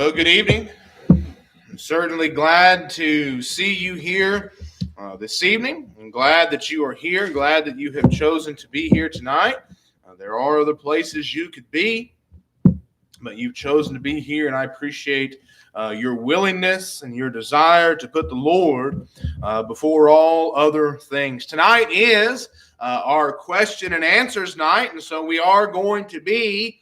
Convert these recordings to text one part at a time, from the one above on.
Well, good evening. I'm certainly glad to see you here this evening. I'm glad that you are here. Glad that you have chosen to be here tonight. There are other places you could be, but you've chosen to be here, and I appreciate your willingness and your desire to put the Lord before all other things. Tonight is our question and answers night, and so we are going to be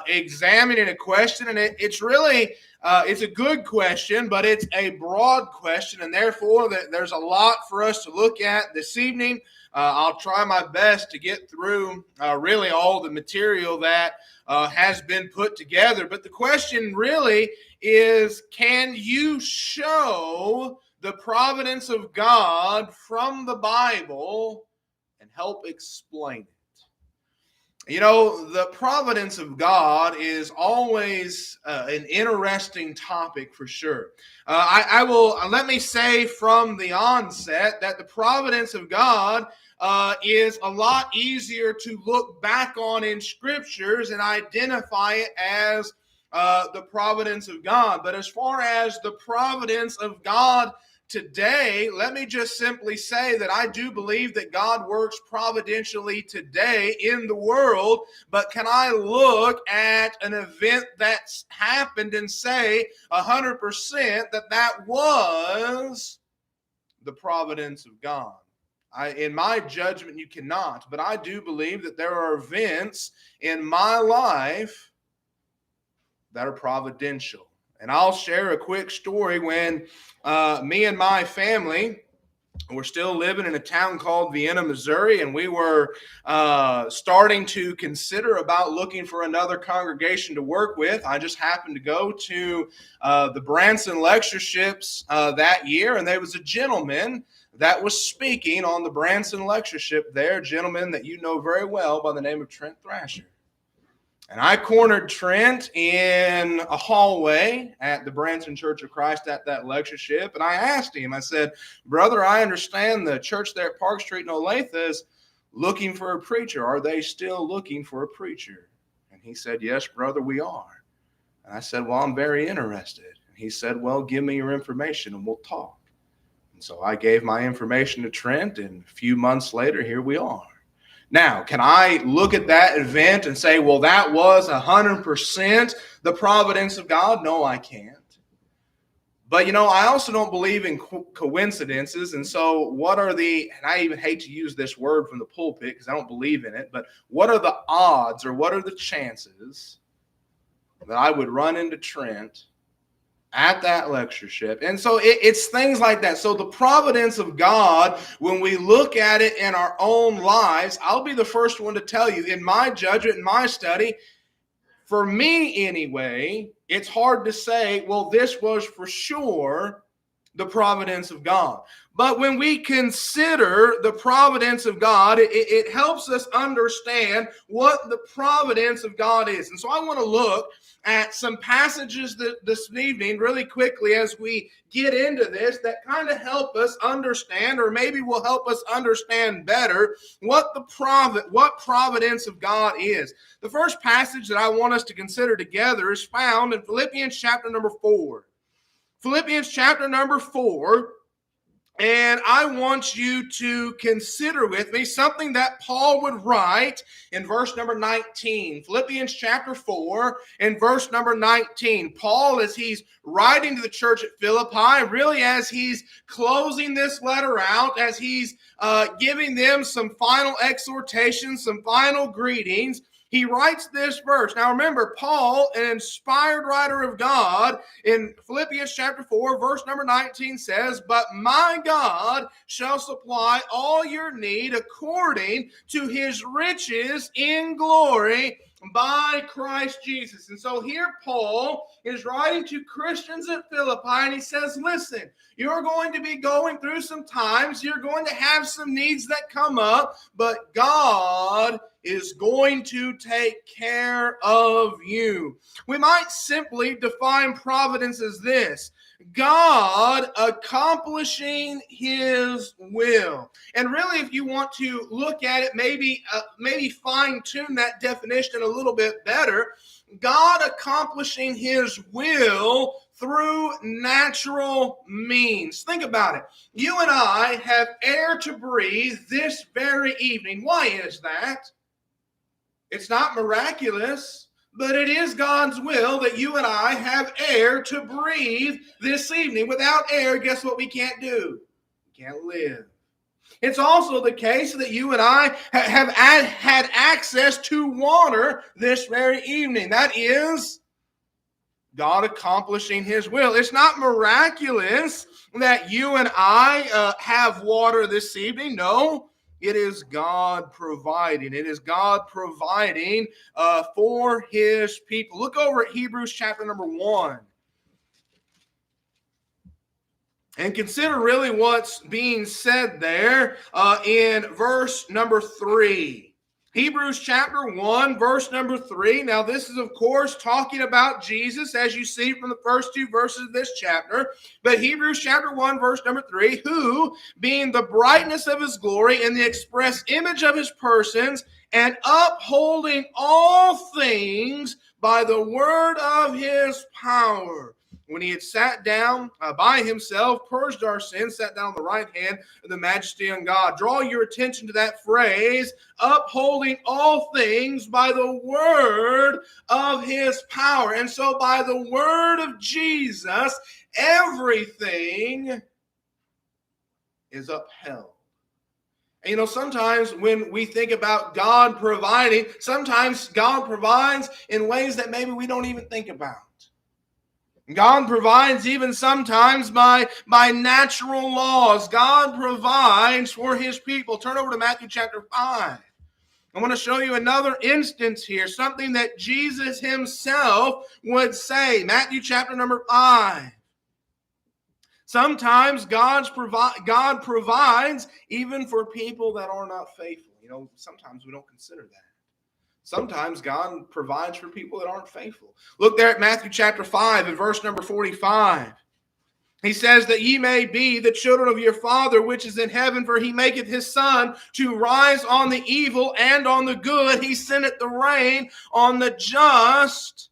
examining a question, and it's really it's a good question, but it's a broad question, and therefore there's a lot for us to look at this evening. I'll try my best to get through really all the material that has been put together. But the question really is, can you show the providence of God from the Bible and help explain it? You know, the providence of God is always an interesting topic for sure. I will let me say from the onset that the providence of God is a lot easier to look back on in scriptures and identify it as the providence of God. But as far as the providence of God today, let me just simply say that I do believe that God works providentially today in the world, but can I look at an event that's happened and say 100% that was the providence of God? In my judgment, you cannot, but I do believe that there are events in my life that are providential. And I'll share a quick story when me and my family were still living in a town called Vienna, Missouri, and we were starting to consider about looking for another congregation to work with. I just happened to go to the Branson lectureships that year, and there was a gentleman that was speaking on the Branson lectureship there, a gentleman that you know very well by the name of Trent Thrasher. And I cornered Trent in a hallway at the Branson Church of Christ at that lectureship. And I asked him, I said, "Brother, I understand the church there at Park Street in Olathe is looking for a preacher. Are they still looking for a preacher?" And he said, "Yes, brother, we are." And I said, "Well, I'm very interested." And he said, "Well, give me your information and we'll talk." And so I gave my information to Trent, and a few months later, here we are. Now, can I look at that event and say, well, that was 100% the providence of God? No, I can't. But, you know, I also don't believe in coincidences. And so what are and I even hate to use this word from the pulpit because I don't believe in it, but what are the odds or what are the chances that I would run into Trent at that lectureship? And so it's things like that. So the providence of God, when we look at it in our own lives, I'll be the first one to tell you, in my judgment, in my study, for me anyway, it's hard to say, well, this was for sure the providence of God. But when we consider the providence of God, it helps us understand what the providence of God is. And so I want to look at some passages this evening really quickly as we get into this that kind of help us understand, or maybe will help us understand better what providence of God is. The first passage that I want us to consider together is found in Philippians chapter number 4. Philippians chapter number 4, and I want you to consider with me something that Paul would write in verse number 19. Philippians chapter 4 and verse number 19. Paul, as he's writing to the church at Philippi, really as he's closing this letter out, as he's giving them some final exhortations, some final greetings, he writes this verse. Now remember, Paul, an inspired writer of God, in Philippians chapter 4, verse number 19 says, "But my God shall supply all your need according to his riches in glory by Christ Jesus." And so here Paul is writing to Christians at Philippi, and he says, listen, you're going to be going through some times, you're going to have some needs that come up, but God is going to take care of you. We might simply define providence as this: God accomplishing his will. And really, if you want to look at it, maybe fine-tune that definition a little bit better, God accomplishing his will through natural means. Think about it. You and I have air to breathe this very evening. Why is that? It's not miraculous, but it is God's will that you and I have air to breathe this evening. Without air, guess what we can't do? We can't live. It's also the case that you and I have had access to water this very evening. That is God accomplishing his will. It's not miraculous that you and I have water this evening. No, it is God providing. It is God providing for his people. Look over at Hebrews chapter number 1. And consider really what's being said there in verse number 3. Hebrews chapter 1, verse number 3. Now, this is, of course, talking about Jesus, as you see from the first two verses of this chapter. But Hebrews chapter 1, verse number 3, who, being the brightness of his glory and the express image of his persons, and upholding all things by the word of his power, when he had sat down by himself, purged our sins, sat down on the right hand of the majesty on God. Draw your attention to that phrase, upholding all things by the word of his power. And so by the word of Jesus, everything is upheld. And you know, sometimes when we think about God providing, sometimes God provides in ways that maybe we don't even think about. God provides even sometimes by natural laws. God provides for his people. Turn over to Matthew chapter 5. I want to show you another instance here, something that Jesus himself would say. Matthew chapter number 5. Sometimes God provides even for people that are not faithful. You know, sometimes we don't consider that. Sometimes God provides for people that aren't faithful. Look there at Matthew chapter 5 and verse number 45. He says that ye may be the children of your Father which is in heaven, for he maketh his sun to rise on the evil and on the good. He sendeth the rain on the just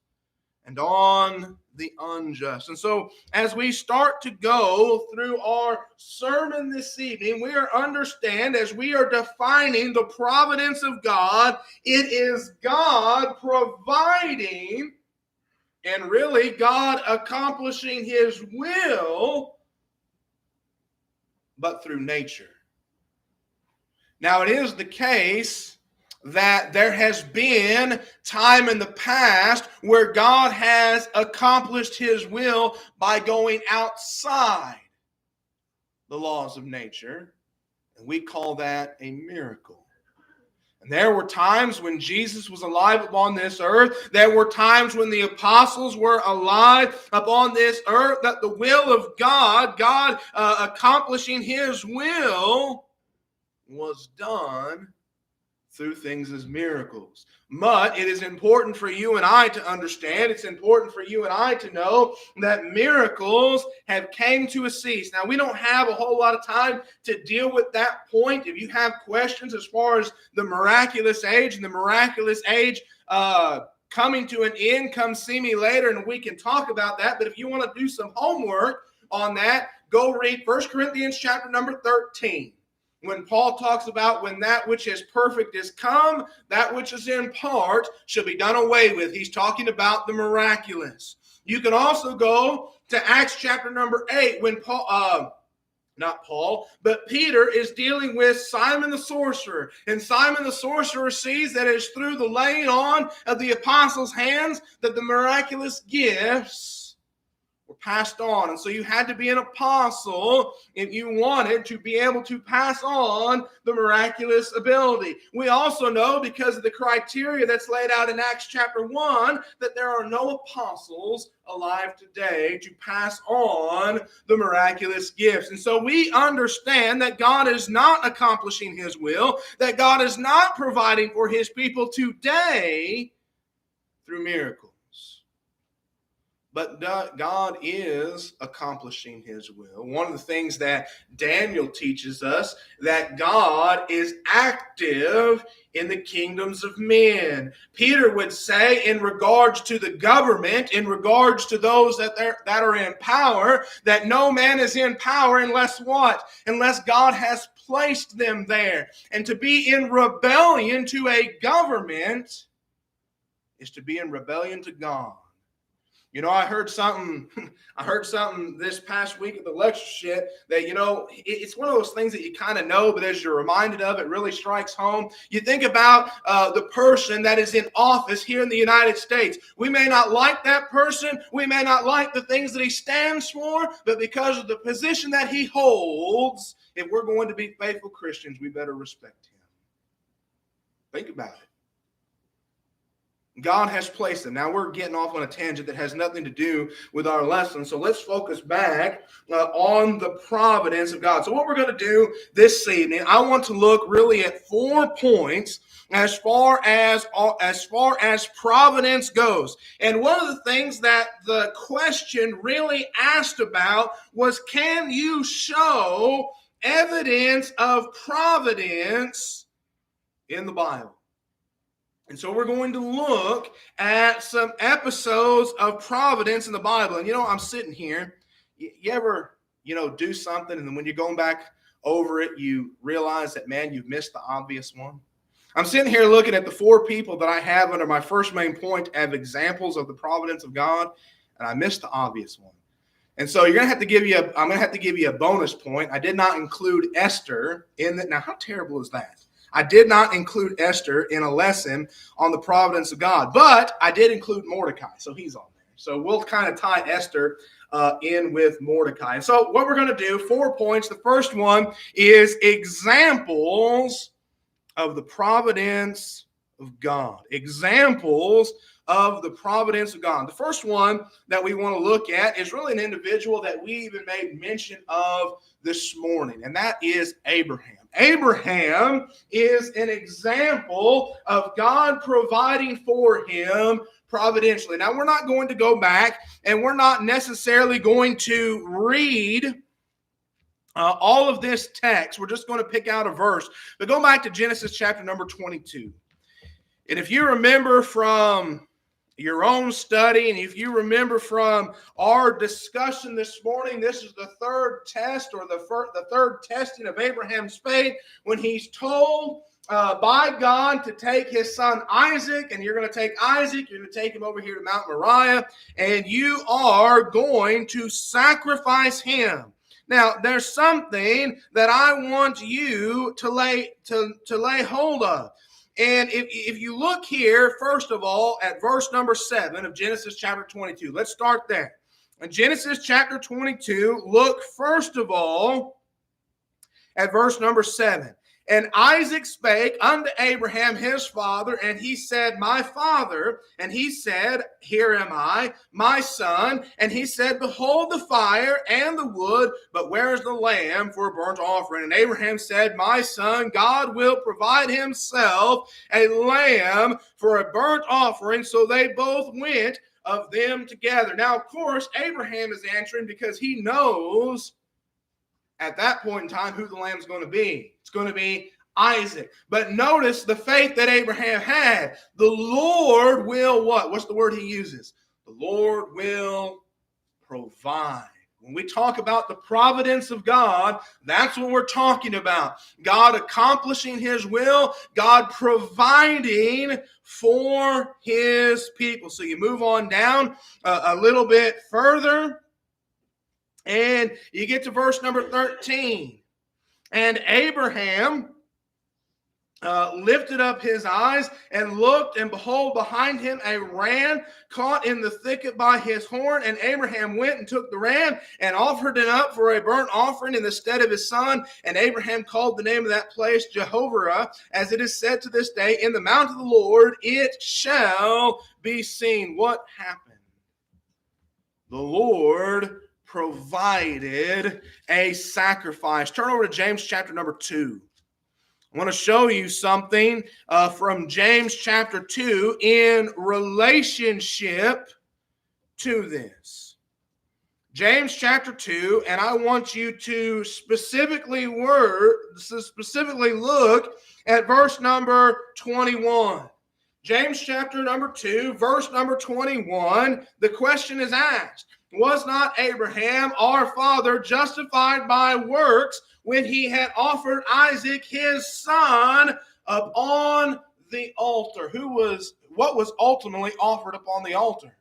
and on the unjust. And so as we start to go through our sermon this evening, we understand as we are defining the providence of God, it is God providing and really God accomplishing his will, but through nature. Now it is the case that there has been time in the past where God has accomplished his will by going outside the laws of nature, and we call that a miracle. And there were times when Jesus was alive upon this earth. There were times when the apostles were alive upon this earth, that the will of God, accomplishing his will, was done through things as miracles. But it is important for you and I to understand, it's important for you and I to know that miracles have came to a cease. Now, we don't have a whole lot of time to deal with that point. If you have questions as far as the miraculous age and the miraculous age coming to an end, come see me later and we can talk about that. But if you want to do some homework on that, go read 1 Corinthians chapter number 13. When Paul talks about when that which is perfect is come, that which is in part shall be done away with. He's talking about the miraculous. You can also go to Acts chapter number 8 when Peter is dealing with Simon the sorcerer. And Simon the sorcerer sees that it's through the laying on of the apostles' hands that the miraculous gifts were passed on. And so you had to be an apostle if you wanted to be able to pass on the miraculous ability. We also know, because of the criteria that's laid out in Acts chapter 1, that there are no apostles alive today to pass on the miraculous gifts. And so we understand that God is not accomplishing his will, that God is not providing for his people today through miracles. But God is accomplishing his will. One of the things that Daniel teaches us, that God is active in the kingdoms of men. Peter would say in regards to the government, in regards to those that are in power, that no man is in power unless what? Unless God has placed them there. And to be in rebellion to a government is to be in rebellion to God. You know, I heard something this past week at the lectureship that, it's one of those things that you kind of know, but as you're reminded of, it really strikes home. You think about the person that is in office here in the United States. We may not like that person. We may not like the things that he stands for, but because of the position that he holds, if we're going to be faithful Christians, we better respect him. Think about it. God has placed them. Now we're getting off on a tangent that has nothing to do with our lesson. So let's focus back on the providence of God. So what we're going to do this evening, I want to look really at 4 points as far as providence goes. And one of the things that the question really asked about was, can you show evidence of providence in the Bible? And so we're going to look at some episodes of providence in the Bible. And, I'm sitting here. You ever, do something, and then when you're going back over it, you realize that, man, you've missed the obvious one? I'm sitting here looking at the 4 people that I have under my first main point of examples of the providence of God, and I missed the obvious one. And so I'm going to have to give you a bonus point. I did not include Esther in that. Now, how terrible is that? I did not include Esther in a lesson on the providence of God, but I did include Mordecai, so he's on there. So we'll kind of tie Esther in with Mordecai. And so what we're going to do, 4 points. The first one is examples of the providence of God. Examples of the providence of God. The first one that we want to look at is really an individual that we even made mention of this morning, and that is Abraham. Abraham is an example of God providing for him providentially. Now, we're not going to go back, and we're not necessarily going to read all of this text. We're just going to pick out a verse. But go back to Genesis chapter number 22. And if you remember from your own study, and if you remember from our discussion this morning, this is the third test, or the third testing of Abraham's faith, when he's told by God to take his son Isaac, and you're going to take Isaac, you're going to take him over here to Mount Moriah, and you are going to sacrifice him. Now, there's something that I want you to lay hold of. And if you look here, first of all, at verse number 7 of Genesis chapter 22, let's start there. In Genesis chapter 22, look first of all at verse number 7. And Isaac spake unto Abraham his father, and he said, My father. And he said, Here am I, my son. And he said, Behold the fire and the wood, but where is the lamb for a burnt offering? And Abraham said, My son, God will provide himself a lamb for a burnt offering. So they both went of them together. Now, of course, Abraham is answering because he knows at that point in time who the lamb's going to be. It's going to be Isaac. But notice the faith that Abraham had. The Lord will what? What's the word he uses? The Lord will provide. When we talk about the providence of God, that's what we're talking about. God accomplishing his will, God providing for his people. So you move on down a little bit further, and you get to verse number 13. And Abraham lifted up his eyes and looked, and behold, behind him a ram caught in the thicket by his horn. And Abraham went and took the ram and offered it up for a burnt offering in the stead of his son. And Abraham called the name of that place Jehovah, as it is said to this day, In the mount of the Lord it shall be seen. What happened? The Lord provided a sacrifice. Turn over to James chapter number 2. I want to show you something from James chapter 2 in relationship to this. James chapter 2, and I want you to specifically look at verse number 21. James chapter number 2, verse number 21, the question is asked, was not Abraham, our father, justified by works when he had offered Isaac his son upon the altar? What was ultimately offered upon the altar?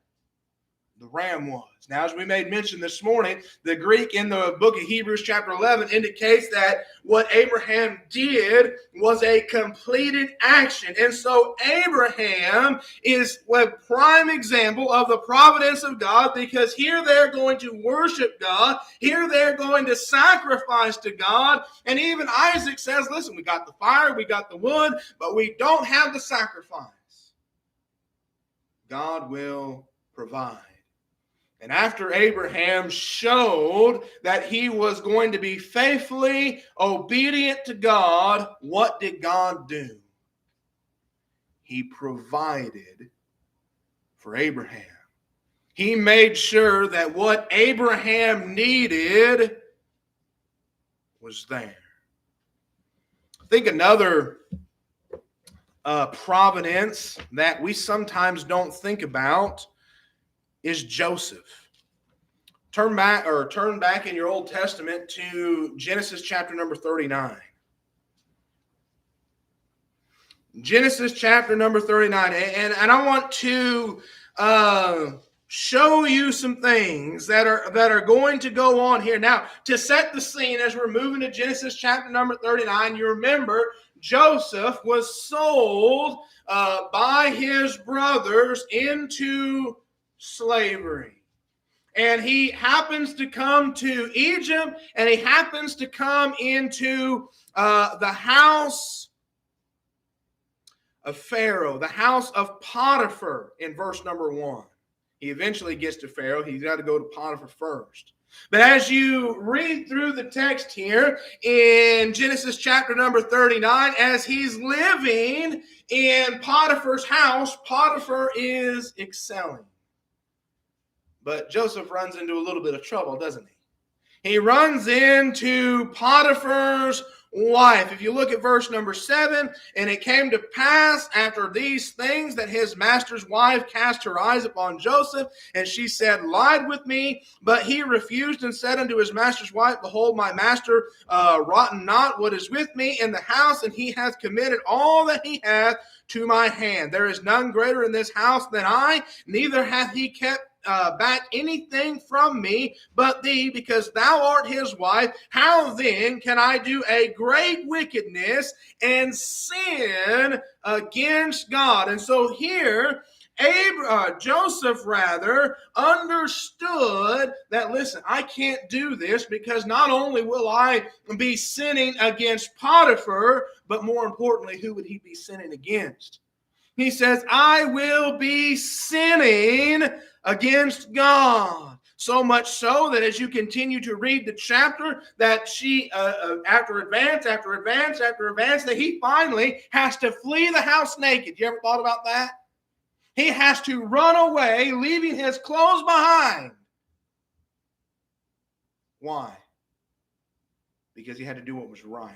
The ram was. Now, as we made mention this morning, the Greek in the book of Hebrews chapter 11 indicates that what Abraham did was a completed action. And so Abraham is a prime example of the providence of God, because here they're going to worship God. Here they're going to sacrifice to God. And even Isaac says, listen, we got the fire, we got the wood, but we don't have the sacrifice. God will provide. And after Abraham showed that he was going to be faithfully obedient to God, what did God do? He provided for Abraham. He made sure that what Abraham needed was there. I think another providence that we sometimes don't think about is Joseph. Turn back in your Old Testament to Genesis chapter number 39. Genesis chapter number 39. And I want to show you some things that are going to go on here. Now, to set the scene as we're moving to Genesis chapter number 39, you remember Joseph was sold by his brothers into slavery. And he happens to come to Egypt, and he happens to come into the house of Pharaoh, the house of Potiphar in verse number 1. He eventually gets to Pharaoh. He's got to go to Potiphar first. But as you read through the text here in Genesis chapter number 39, as he's living in Potiphar's house, Potiphar is excelling. But Joseph runs into a little bit of trouble, doesn't he? He runs into Potiphar's wife. If you look at verse number 7, and it came to pass after these things that his master's wife cast her eyes upon Joseph, and she said, Lie with me. But he refused and said unto his master's wife, Behold, my master rotten not what is with me in the house, and he hath committed all that he hath to my hand. There is none greater in this house than I, neither hath he kept back anything from me but thee, because thou art his wife. How then can I do a great wickedness and sin against God? And so here Joseph understood that, listen, I can't do this, because not only will I be sinning against Potiphar, but more importantly, who would he be sinning against? He says, I will be sinning against God. So much so that as you continue to read the chapter, that she, after advance, that he finally has to flee the house naked. You ever thought about that? He has to run away, leaving his clothes behind. Why? Because he had to do what was right.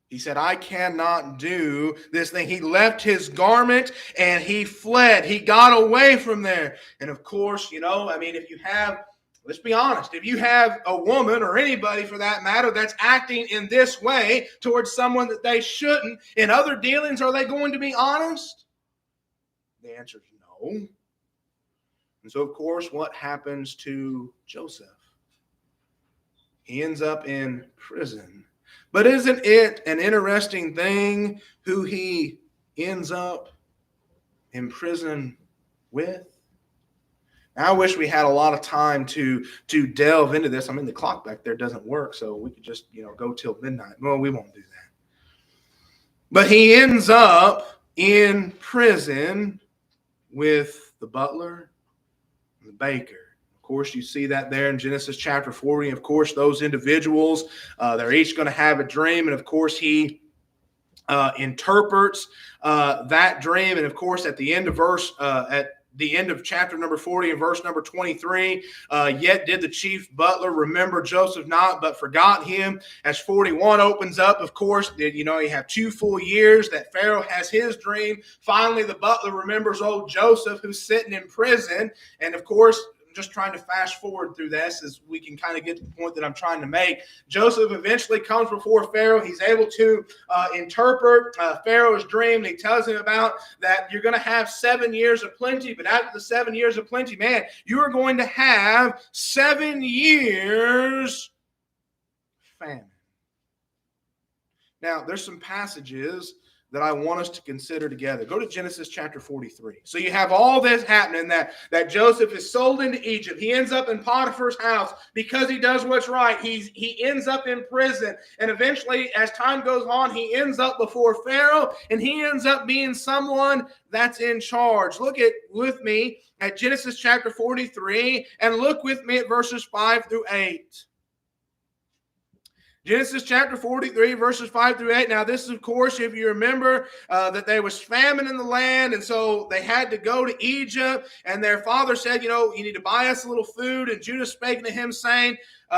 He said, I cannot do this thing. He left his garment and he fled. He got away from there. And of course, if you have, let's be honest, if you have a woman or anybody for that matter that's acting in this way towards someone that they shouldn't, in other dealings, are they going to be honest? The answer is no. And so, of course, what happens to Joseph? He ends up in prison. But isn't it an interesting thing who he ends up in prison with? Now, I wish we had a lot of time to delve into this. I mean, the clock back there doesn't work, so we could just, go till midnight. Well, we won't do that. But he ends up in prison with the butler and the baker. Of course, you see that there in Genesis chapter 40. Of course, those individuals, they're each going to have a dream. And of course, he interprets that dream. And of course, at the end of the end of chapter number 40 and verse number 23, yet did the chief butler remember Joseph not, but forgot him. As 41 opens up, of course, you have 2 full years that Pharaoh has his dream. Finally, the butler remembers old Joseph, who's sitting in prison. And of course, just trying to fast forward through this as we can kind of get to the point that I'm trying to make. Joseph eventually comes before Pharaoh. He's able to interpret Pharaoh's dream. And he tells him about that you're going to have 7 years of plenty, but after the 7 years of plenty, man, you are going to have 7 years famine. Now, there's some passages that I want us to consider together. Go to Genesis chapter 43. So you have all this happening, that Joseph is sold into Egypt. He ends up in Potiphar's house because he does what's right. He ends up in prison. And eventually, as time goes on, he ends up before Pharaoh, and he ends up being someone that's in charge. Look with me at Genesis chapter 43, and look with me at verses 5 through 8. Genesis chapter 43, verses 5 through 8. Now, this is, of course, if you remember that there was famine in the land, and so they had to go to Egypt, and their father said, you need to buy us a little food. And Judah spake to him, saying,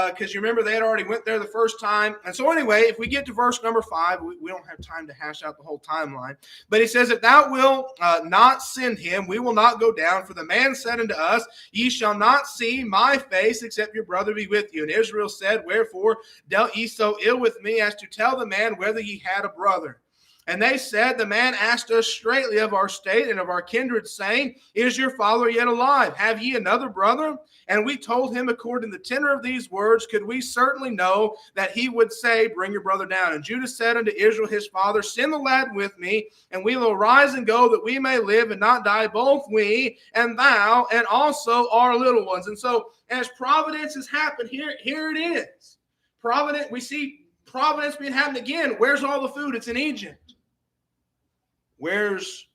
because you remember they had already went there the first time. And so anyway, if we get to verse number 5, we don't have time to hash out the whole timeline. But he says, if thou wilt not send him, we will not go down. For the man said unto us, ye shall not see my face, except your brother be with you. And Israel said, wherefore dealt ye so ill with me, as to tell the man whether ye had a brother? And they said, the man asked us straightly of our state and of our kindred, saying, is your father yet alive? Have ye another brother? And we told him, according to the tenor of these words, could we certainly know that he would say, bring your brother down. And Judah said unto Israel his father, send the lad with me, and we will arise and go, that we may live and not die, both we and thou, and also our little ones. And so, as providence has happened, here it is. We see providence being happened again. Where's all the food? It's in Egypt. Where's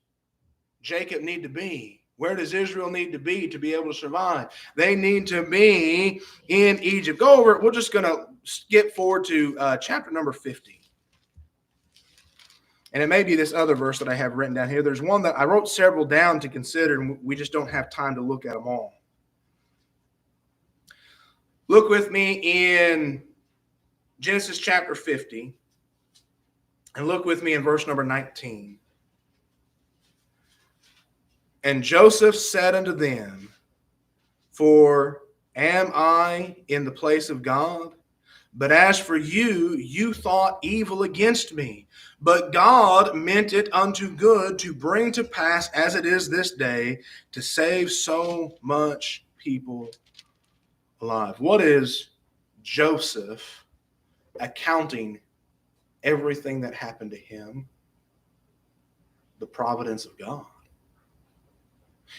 Jacob need to be? Where does Israel need to be able to survive? They need to be in Egypt. Go over it. We're just going to skip forward to chapter number 50. And it may be this other verse that I have written down here. There's one that I wrote several down to consider, and we just don't have time to look at them all. Look with me in Genesis chapter 50, and look with me in verse number 19. And Joseph said unto them, for am I in the place of God? But as for you, you thought evil against me, but God meant it unto good, to bring to pass as it is this day, to save so much people alive. What is Joseph accounting everything that happened to him? The providence of God.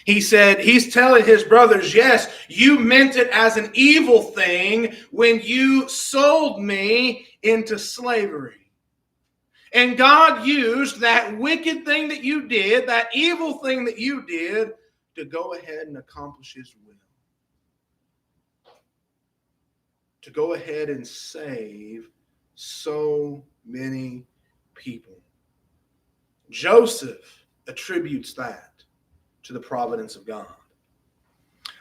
He said, he's telling his brothers, yes, you meant it as an evil thing when you sold me into slavery. And God used that wicked thing that you did, that evil thing that you did, to go ahead and accomplish his will. To go ahead and save so many people. Joseph attributes that to the providence of God.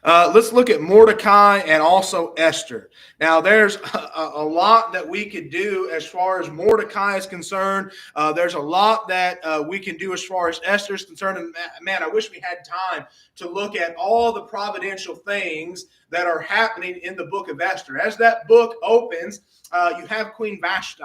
Let's look at Mordecai and also Esther. Now, there's a lot that we could do as far as Mordecai is concerned. There's a lot that we can do as far as Esther is concerned. And man, I wish we had time to look at all the providential things that are happening in the book of Esther. As that book opens, you have Queen Vashti.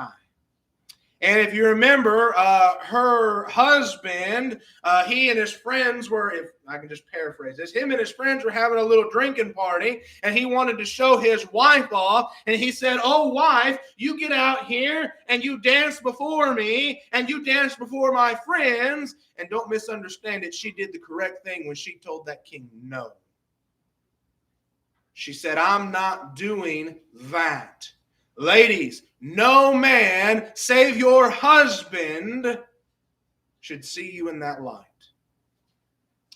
And if you remember, her husband, he and his friends were, if I can just paraphrase this, him and his friends were having a little drinking party, and he wanted to show his wife off. And he said, oh, wife, you get out here and you dance before me and you dance before my friends. And don't misunderstand it. She did the correct thing when she told that king no. She said, I'm not doing that. Ladies, no man save your husband should see you in that light.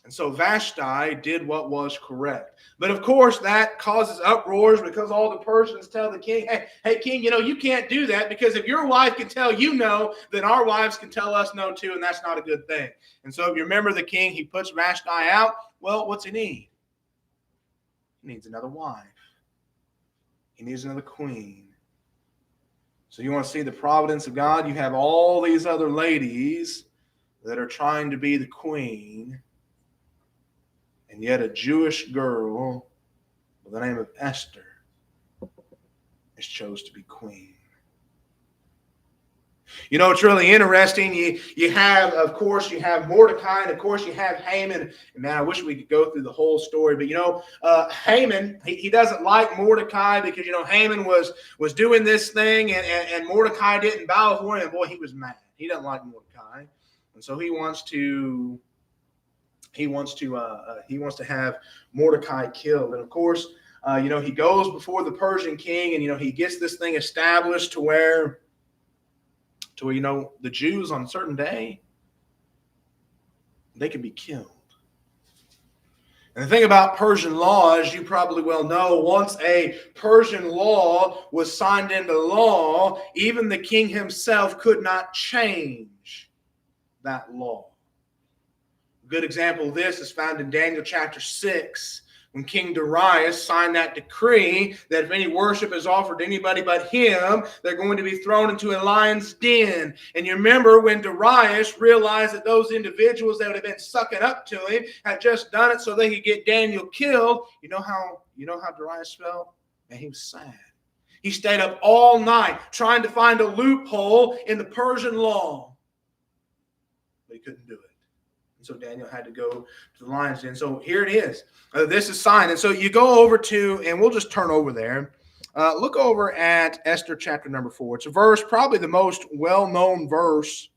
And so Vashti did what was correct. But of course, that causes uproars because all the Persians tell the king, hey, king, you can't do that, because if your wife can tell you no, then our wives can tell us no too, and that's not a good thing. And so if you remember the king, he puts Vashti out. Well, what's he need? He needs another wife. He needs another queen. So you want to see the providence of God? You have all these other ladies that are trying to be the queen, and yet a Jewish girl by the name of Esther is chose to be queen. You know, it's really interesting. You have, of course, you have Mordecai, and of course you have Haman. And man, I wish we could go through the whole story. But, Haman, he doesn't like Mordecai because, Haman was doing this thing and Mordecai didn't bow for him. And boy, he was mad. He doesn't like Mordecai. And so he wants to have Mordecai killed. And of course, he goes before the Persian king and, he gets this thing established to where the Jews on a certain day, they could be killed. And the thing about Persian law, as you probably well know, once a Persian law was signed into law, even the king himself could not change that law. A good example of this is found in Daniel chapter 6. When King Darius signed that decree that if any worship is offered to anybody but him, they're going to be thrown into a lion's den. And you remember when Darius realized that those individuals that would have been sucking up to him had just done it so they could get Daniel killed. You know how Darius felt? And he was sad. He stayed up all night trying to find a loophole in the Persian law. But he couldn't do it. And so Daniel had to go to the lion's den. So here it is. This is signed. And so you go over to, and we'll just turn over there. Look over at Esther chapter number 4. It's a verse, probably the most well-known verse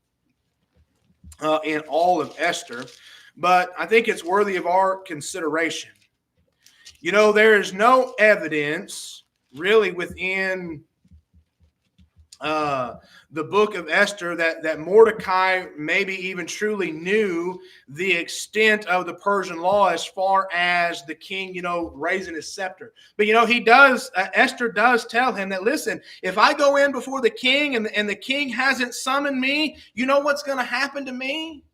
in all of Esther. But I think it's worthy of our consideration. There is no evidence really within the book of Esther that Mordecai maybe even truly knew the extent of the Persian law as far as the king, raising his scepter. But, Esther does tell him that, listen, if I go in before the king and the king hasn't summoned me, you know what's going to happen to me?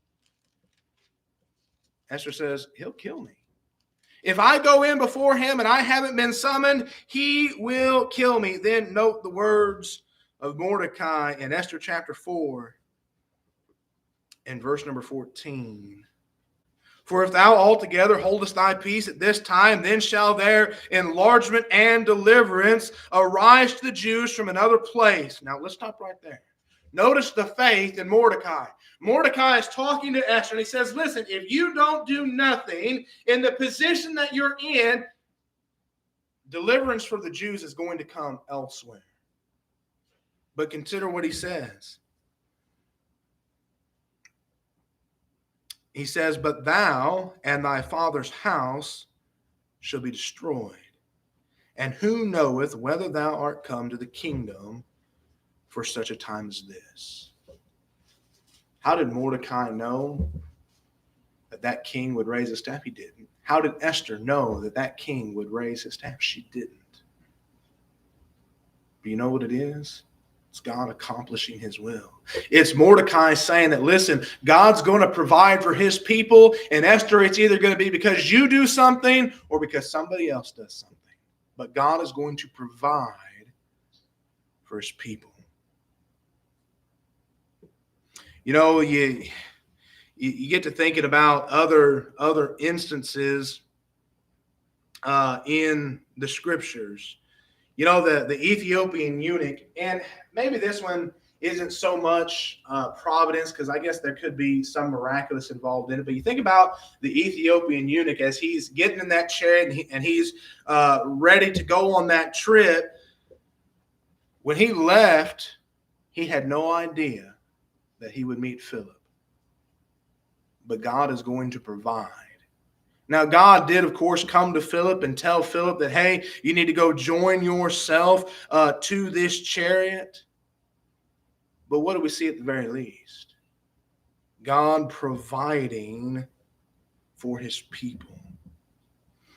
Esther says, he'll kill me. If I go in before him and I haven't been summoned, he will kill me. Then note the words of Mordecai in Esther chapter 4 and verse number 14. For if thou altogether holdest thy peace at this time, then shall there enlargement and deliverance arise to the Jews from another place. Now let's stop right there. Notice the faith in Mordecai. Mordecai is talking to Esther and he says, listen, if you don't do nothing in the position that you're in, deliverance for the Jews is going to come elsewhere. But consider what he says. He says, but thou and thy father's house shall be destroyed. And who knoweth whether thou art come to the kingdom for such a time as this? How did Mordecai know that king would raise his staff? He didn't. How did Esther know that king would raise his staff? She didn't. But you know what it is? It's God accomplishing his will. It's Mordecai saying that, listen, God's going to provide for his people. And Esther, it's either going to be because you do something or because somebody else does something. But God is going to provide for his people. You get to thinking about other instances in the scriptures. The Ethiopian eunuch, and maybe this one isn't so much providence, because I guess there could be some miraculous involved in it. But you think about the Ethiopian eunuch as he's getting in that chariot and he's ready to go on that trip. When he left, he had no idea that he would meet Philip. But God is going to provide. Now, God did, of course, come to Philip and tell Philip that, hey, you need to go join yourself to this chariot. But what do we see at the very least? God providing for his people.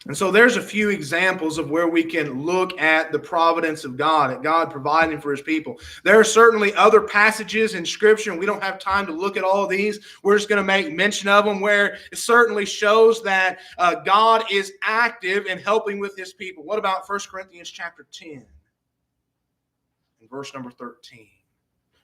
And so there's a few examples of where we can look at the providence of God, at God providing for his people. There are certainly other passages in Scripture, and we don't have time to look at all of these. We're just going to make mention of them where it certainly shows that God is active in helping with his people. What about 1 Corinthians chapter 10 and verse number 13?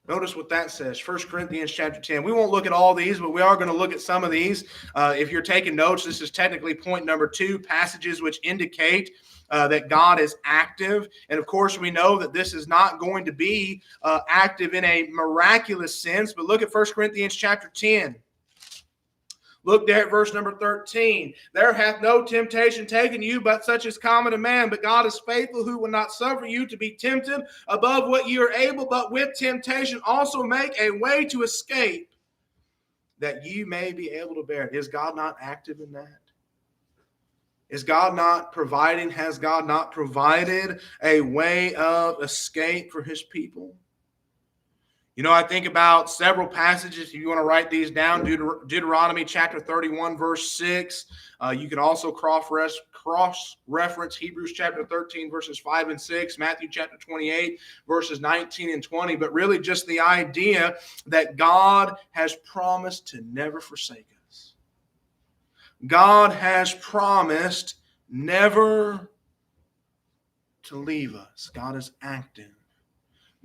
Notice what that says, 1 Corinthians chapter 10. We won't look at all these, but we are going to look at some of these. If you're taking notes, this is technically point number 2, passages which indicate that God is active. And of course, we know that this is not going to be active in a miraculous sense, but look at 1 Corinthians chapter 10. Look there at verse number 13. There hath no temptation taken you, but such is common to man. But God is faithful, who will not suffer you to be tempted above what you are able, but with temptation also make a way to escape, that you may be able to bear it. Is God not active in that? Is God not providing? Has God not provided a way of escape for his people? You know, I think about several passages. If you want to write these down, Deuteronomy chapter 31, verse 6. You can also cross-reference Hebrews chapter 13, verses 5 and 6, Matthew chapter 28, verses 19 and 20. But really just the idea that God has promised to never forsake us. God has promised never to leave us. God is active.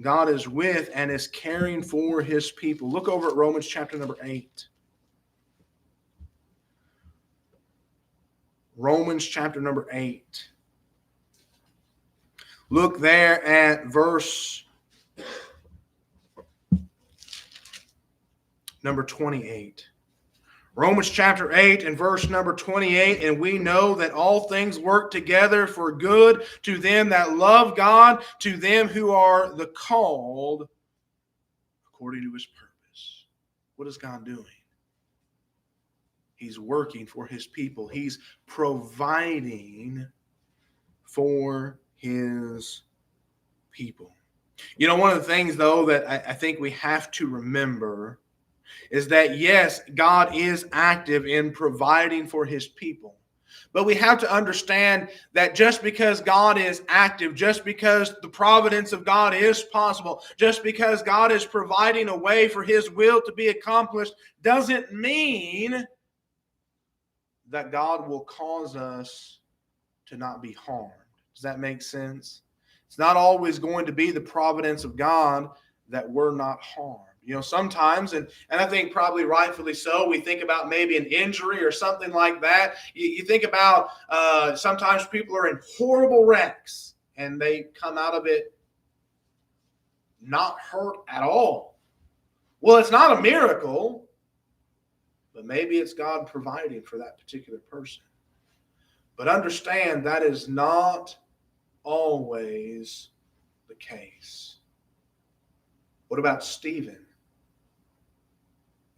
God is with and is caring for his people. Look over at Romans chapter number 8. Romans chapter number 8. Look there at verse number 28. Romans chapter 8 and verse number 28, and we know that all things work together for good to them that love God, to them who are the called according to his purpose. What is God doing? He's working for his people. He's providing for his people. You know, one of the things, though, that I think we have to remember is that, yes, God is active in providing for his people. But we have to understand that just because God is active, just because the providence of God is possible, just because God is providing a way for his will to be accomplished, doesn't mean that God will cause us to not be harmed. Does that make sense? It's not always going to be the providence of God that we're not harmed. You know, sometimes, and I think probably rightfully so, we think about maybe an injury or something like that. You think about sometimes people are in horrible wrecks and they come out of it not hurt at all. Well, it's not a miracle, but maybe it's God providing for that particular person. But understand that is not always the case. What about Stephen?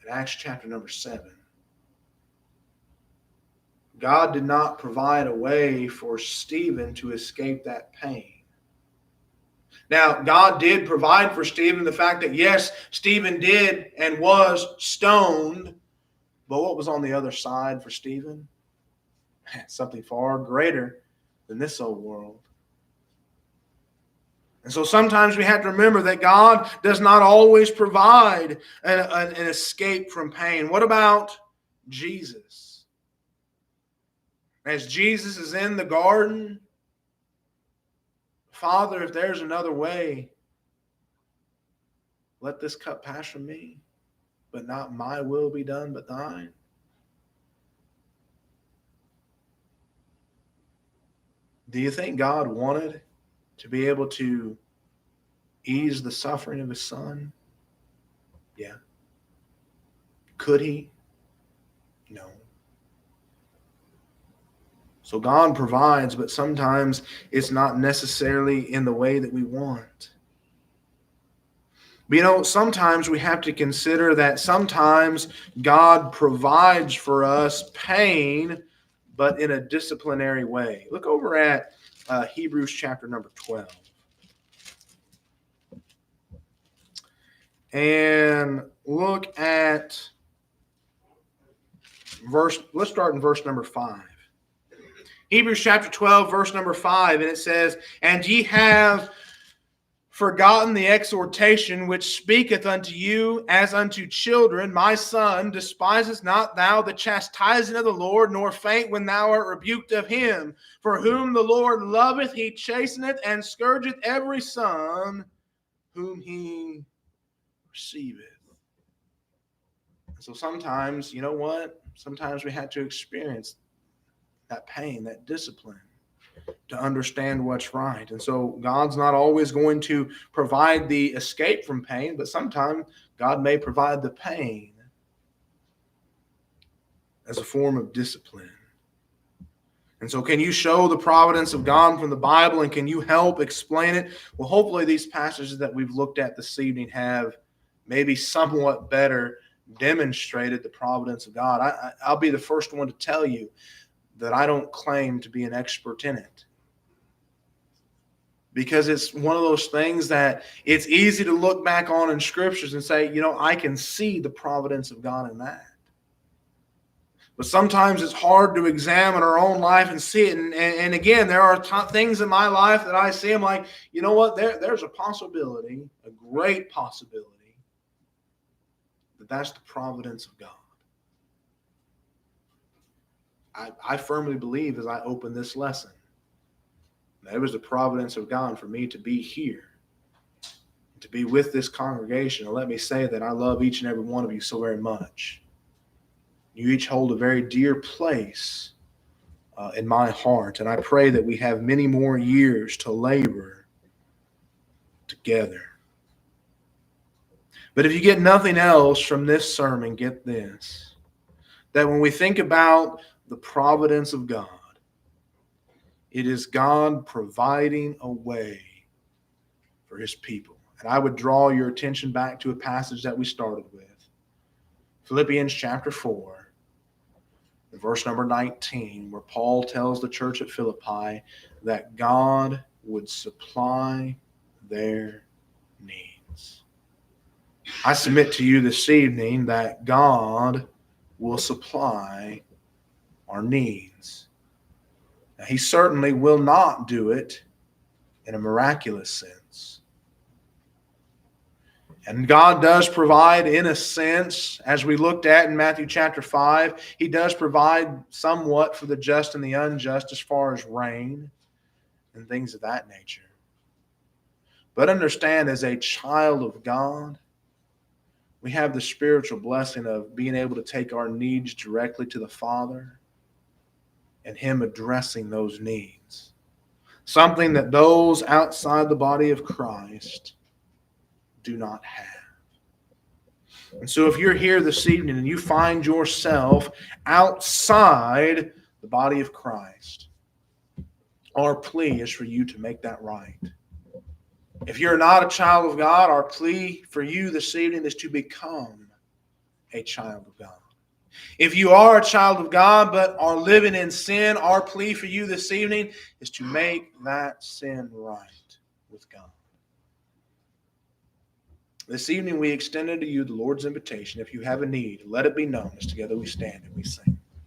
In Acts chapter number 7. God did not provide a way for Stephen to escape that pain. Now, God did provide for Stephen the fact that, yes, Stephen did and was stoned. But what was on the other side for Stephen? Something far greater than this old world. And so sometimes we have to remember that God does not always provide an escape from pain. What about Jesus? As Jesus is in the garden, Father, if there's another way, let this cup pass from me, but not my will be done, but thine. Do you think God wanted to be able to ease the suffering of his son? Yeah. Could he? No. So God provides, but sometimes it's not necessarily in the way that we want. But you know, sometimes we have to consider that sometimes God provides for us pain, but in a disciplinary way. Look over at Hebrews chapter number 12. And look at let's start in verse number 5. Hebrews chapter 12, verse number 5, and it says, "And ye have forgotten the exhortation which speaketh unto you as unto children, my son, despisest not thou the chastising of the Lord, nor faint when thou art rebuked of him. For whom the Lord loveth, he chasteneth, and scourgeth every son whom he receiveth." So sometimes, you know what? Sometimes we have to experience that pain, that discipline, to understand what's right. And so God's not always going to provide the escape from pain, but sometimes God may provide the pain as a form of discipline. And so can you show the providence of God from the Bible, and can you help explain it? Well, hopefully these passages that we've looked at this evening have maybe somewhat better demonstrated the providence of God. I'll be the first one to tell you that I don't claim to be an expert in it, because it's one of those things that it's easy to look back on in scriptures and say, I can see the providence of God in that. But sometimes it's hard to examine our own life and see it. And again, there are things in my life that I see. I'm like, you know what? There's a possibility, a great possibility, that that's the providence of God. I firmly believe, as I open this lesson, that it was the providence of God for me to be here, to be with this congregation. And let me say that I love each and every one of you so very much. You each hold a very dear place in my heart, and I pray that we have many more years to labor together. But if you get nothing else from this sermon, get this: that when we think about the providence of God, it is God providing a way for his people. And I would draw your attention back to a passage that we started with, Philippians chapter 4. Verse number 19, where Paul tells the church at Philippi that God would supply their needs. I submit to you this evening that God will supply our needs. Now, he certainly will not do it in a miraculous sense. And God does provide, in a sense, as we looked at in Matthew chapter 5, he does provide somewhat for the just and the unjust as far as rain and things of that nature. But understand, as a child of God, we have the spiritual blessing of being able to take our needs directly to the Father and him addressing those needs. Something that those outside the body of Christ do not have. And so if you're here this evening and you find yourself outside the body of Christ, our plea is for you to make that right. If you're not a child of God, our plea for you this evening is to become a child of God. If you are a child of God but are living in sin, our plea for you this evening is to make that sin right with God. This evening we extended to you the Lord's invitation. If you have a need, let it be known as together we stand and we sing.